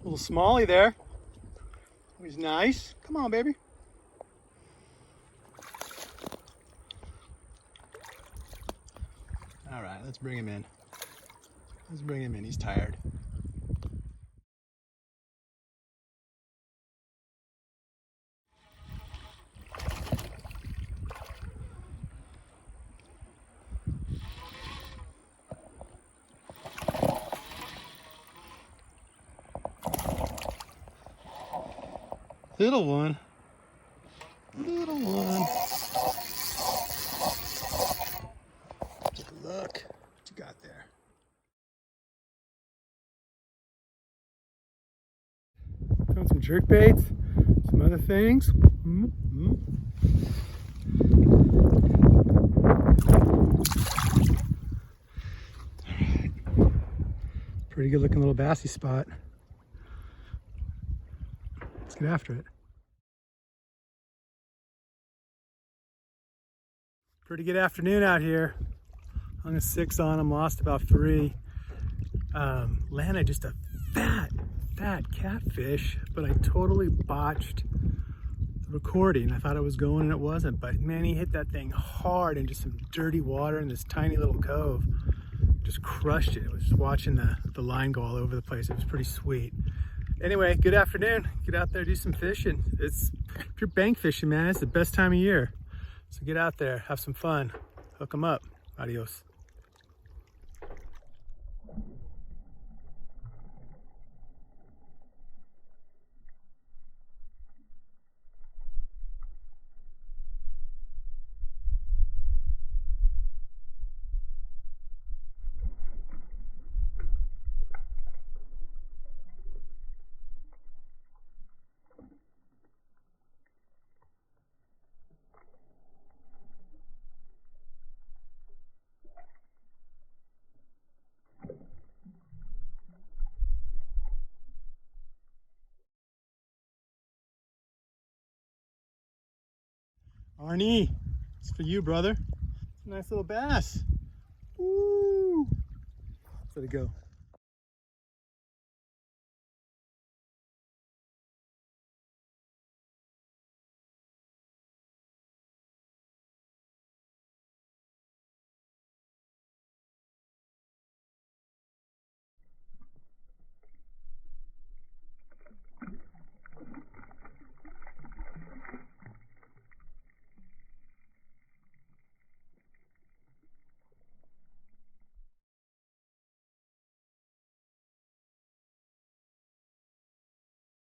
Little smallie there. He's nice. Come on, baby. All right, let's bring him in. Let's bring him in. He's tired. Little one. Little one. Take a look. What you got there? Found some jerk baits, some other things. Pretty good looking little bassy spot. Let's get after it. Pretty good afternoon out here. Hung a 6 on him, lost about 3. Landed just a fat catfish, but I totally botched the recording. I thought it was going and it wasn't, but man, he hit that thing hard in just some dirty water in this tiny little cove. Just crushed it. I was just watching the line go all over the place. It was pretty sweet. Anyway, good afternoon. Get out there, do some fishing. If you're bank fishing, man, it's the best time of year. So get out there, have some fun, hook them up. Adios. Arnie, it's for you, brother. It's a nice little bass. Woo! Let's let it go.